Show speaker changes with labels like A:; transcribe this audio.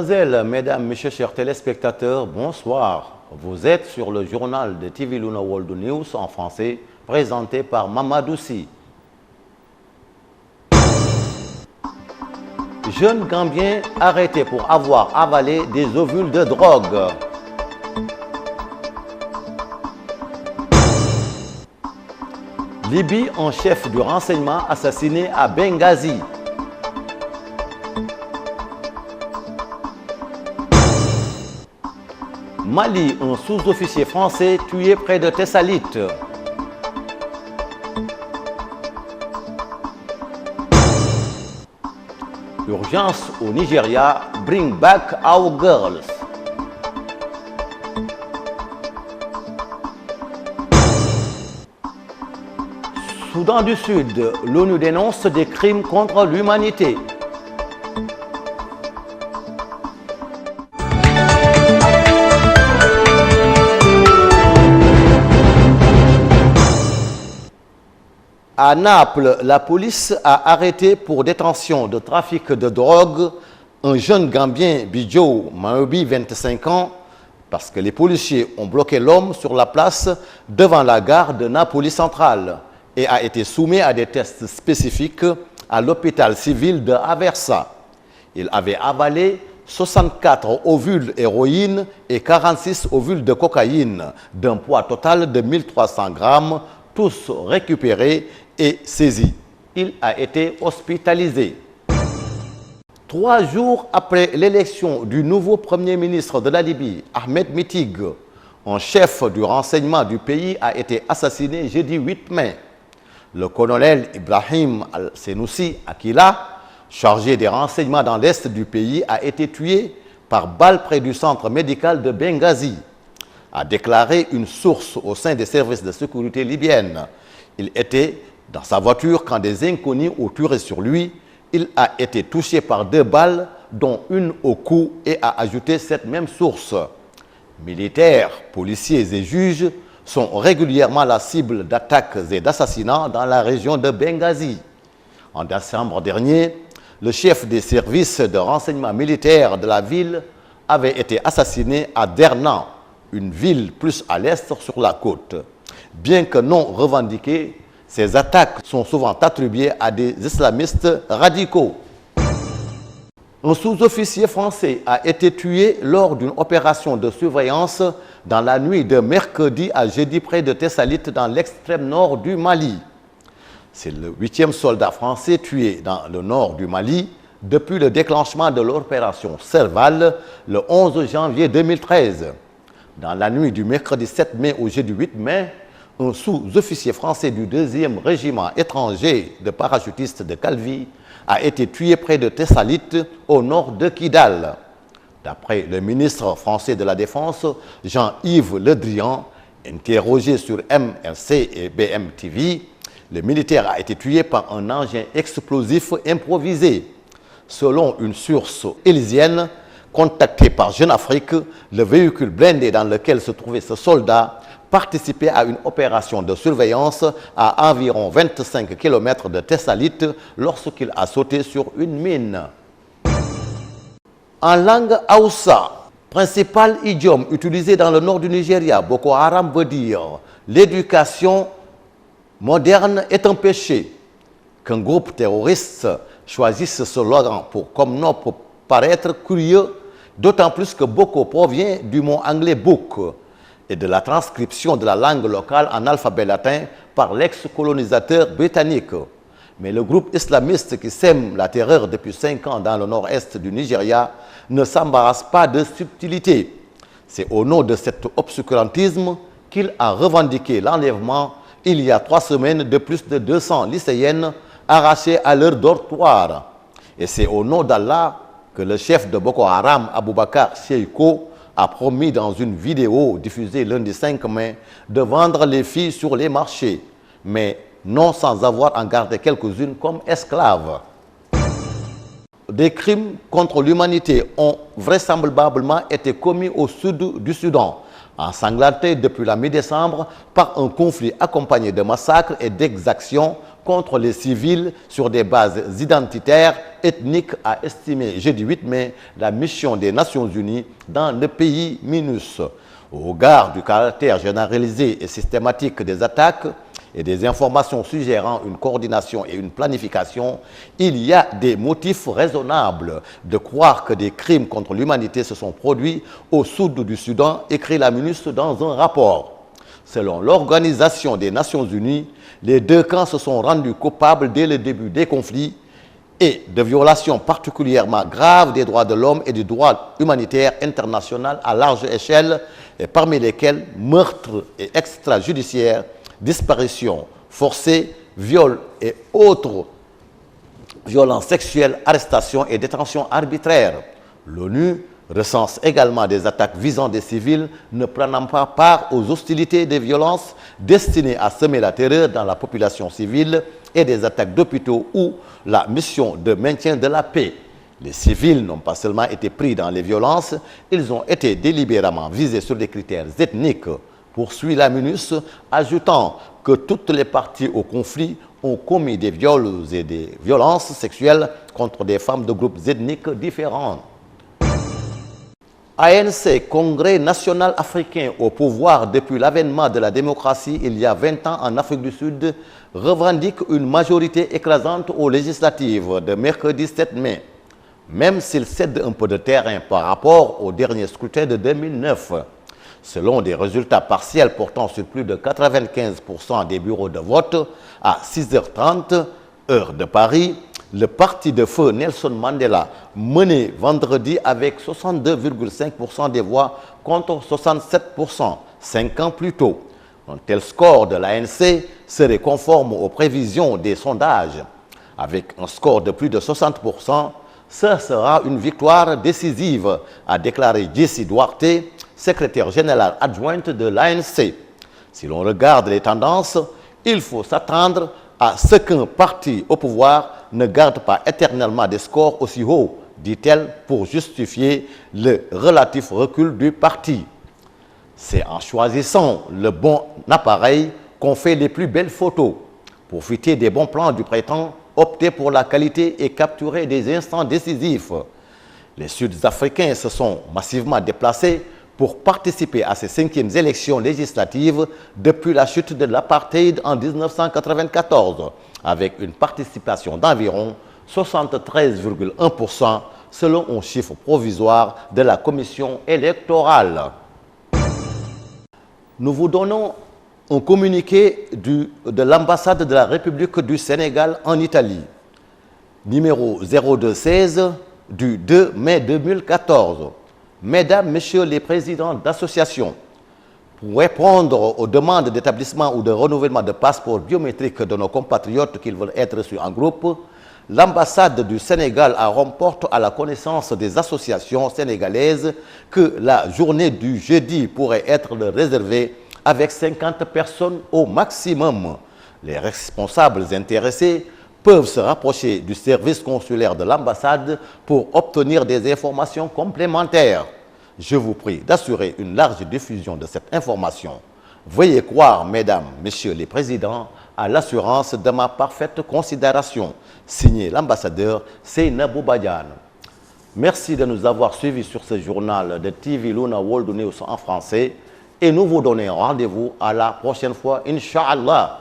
A: Mademoiselles, mesdames, messieurs, chers téléspectateurs, bonsoir. Vous êtes sur le journal de TV Luna World News en français, présenté par Mamadou Sy. Jeune Gambien arrêté pour avoir avalé des ovules de drogue. Libye, un chef du renseignement assassiné à Benghazi. Mali, un sous-officier français tué près de Thessalite. Urgence au Nigeria, bring back our girls. Soudan du Sud, l'ONU dénonce des crimes contre l'humanité. À Naples, la police a arrêté pour détention de trafic de drogue un jeune Gambien, Bidjo Maobi, 25 ans, parce que les policiers ont bloqué l'homme sur la place devant la gare de Napoli centrale et a été soumis à des tests spécifiques à l'hôpital civil de Aversa. Il avait avalé 64 ovules héroïne et 46 ovules de cocaïne d'un poids total de 1300 grammes, tous récupérés et saisis. Il a été hospitalisé. 3 jours après l'élection du nouveau Premier ministre de la Libye, Ahmed Mitig, un chef du renseignement du pays a été assassiné jeudi 8 mai. Le colonel Ibrahim Al-Senoussi Akila, chargé des renseignements dans l'est du pays, a été tué par balle près du centre médical de Benghazi, a déclaré une source au sein des services de sécurité libyenne. Il était dans sa voiture quand des inconnus ont tiré sur lui. Il a été touché par 2 balles, dont une au cou, et a ajouté cette même source. Militaires, policiers et juges sont régulièrement la cible d'attaques et d'assassinats dans la région de Benghazi. En décembre dernier, le chef des services de renseignement militaire de la ville avait été assassiné à Derna, une ville plus à l'est sur la côte. Bien que non revendiquées, ces attaques sont souvent attribuées à des islamistes radicaux. Un sous-officier français a été tué lors d'une opération de surveillance dans la nuit de mercredi à jeudi près de Thessalite dans l'extrême nord du Mali. C'est le 8e soldat français tué dans le nord du Mali depuis le déclenchement de l'opération Serval le 11 janvier 2013. Dans la nuit du mercredi 7 mai au jeudi 8 mai, un sous-officier français du 2e régiment étranger de parachutistes de Calvi a été tué près de Thessalite, au nord de Kidal. D'après le ministre français de la Défense, Jean-Yves Le Drian, interrogé sur MRC et BMTV, le militaire a été tué par un engin explosif improvisé. Selon une source élysienne, contacté par Jeune Afrique, le véhicule blindé dans lequel se trouvait ce soldat participait à une opération de surveillance à environ 25 km de Thessalite lorsqu'il a sauté sur une mine. En langue Hausa, principal idiome utilisé dans le nord du Nigeria, Boko Haram veut dire « l'éducation moderne est un péché ». Qu'un groupe terroriste choisisse ce slogan comme nom pour paraître curieux, d'autant plus que Boko provient du mot anglais book et de la transcription de la langue locale en alphabet latin par l'ex-colonisateur britannique. Mais le groupe islamiste qui sème la terreur depuis 5 ans dans le nord-est du Nigeria ne s'embarrasse pas de subtilité. C'est au nom de cet obscurantisme qu'il a revendiqué l'enlèvement il y a 3 semaines de plus de 200 lycéennes arrachées à leur dortoir. Et c'est au nom d'Allah que le chef de Boko Haram, Aboubakar Cheiko, a promis dans une vidéo diffusée lundi 5 mai de vendre les filles sur les marchés, mais non sans avoir en gardé quelques-unes comme esclaves. Des crimes contre l'humanité ont vraisemblablement été commis au sud du Soudan, ensanglanté depuis la mi-décembre par un conflit accompagné de massacres et d'exactions contre les civils sur des bases identitaires, ethniques, a estimé jeudi 8 mai la mission des Nations Unies dans le pays MINUS. Au regard du caractère généralisé et systématique des attaques et des informations suggérant une coordination et une planification, il y a des motifs raisonnables de croire que des crimes contre l'humanité se sont produits au sud du Soudan, écrit la MINUS dans un rapport. Selon l'Organisation des Nations Unies, les deux camps se sont rendus coupables dès le début des conflits et de violations particulièrement graves des droits de l'homme et du droit humanitaire international à large échelle, et parmi lesquels meurtres et extrajudiciaires, disparitions forcées, viols et autres violences sexuelles, arrestations et détentions arbitraires. L'ONU recense également des attaques visant des civils ne prenant pas part aux hostilités et des violences destinées à semer la terreur dans la population civile et des attaques d'hôpitaux ou la mission de maintien de la paix. Les civils n'ont pas seulement été pris dans les violences, ils ont été délibérément visés sur des critères ethniques, poursuit la MINUS, ajoutant que toutes les parties au conflit ont commis des viols et des violences sexuelles contre des femmes de groupes ethniques différents. ANC, Congrès national africain au pouvoir depuis l'avènement de la démocratie il y a 20 ans en Afrique du Sud, revendique une majorité écrasante aux législatives de mercredi 7 mai, même s'il cède un peu de terrain par rapport au dernier scrutin de 2009. Selon des résultats partiels portant sur plus de 95% des bureaux de vote, à 6h30, heure de Paris, le parti de feu Nelson Mandela menait vendredi avec 62,5% des voix contre 67%, 5 ans plus tôt. Un tel score de l'ANC serait conforme aux prévisions des sondages. Avec un score de plus de 60%, ce sera une victoire décisive, a déclaré Jessie Duarte, secrétaire générale adjointe de l'ANC. Si l'on regarde les tendances, il faut s'attendre à ce qu'un parti au pouvoir ne garde pas éternellement des scores aussi hauts, dit-elle, pour justifier le relatif recul du parti. C'est en choisissant le bon appareil qu'on fait les plus belles photos. Profiter des bons plans du printemps, opter pour la qualité et capturer des instants décisifs. Les Sud-Africains se sont massivement déplacés pour participer à ces 5e élections législatives depuis la chute de l'apartheid en 1994, avec une participation d'environ 73,1% selon un chiffre provisoire de la commission électorale. Nous vous donnons un communiqué de l'ambassade de la République du Sénégal en Italie, numéro 0216 du 2 mai 2014. Mesdames, Messieurs les présidents d'associations, pour répondre aux demandes d'établissement ou de renouvellement de passeports biométriques de nos compatriotes qui veulent être reçus en groupe, l'ambassade du Sénégal remporte à la connaissance des associations sénégalaises que la journée du jeudi pourrait être réservée avec 50 personnes au maximum. Les responsables intéressés peuvent se rapprocher du service consulaire de l'ambassade pour obtenir des informations complémentaires. Je vous prie d'assurer une large diffusion de cette information. Veuillez croire, mesdames, messieurs les présidents, à l'assurance de ma parfaite considération. Signé l'ambassadeur Seynabou Badiane. Merci de nous avoir suivis sur ce journal de TV Luna World News en français et nous vous donnons rendez-vous à la prochaine fois, Inch'Allah.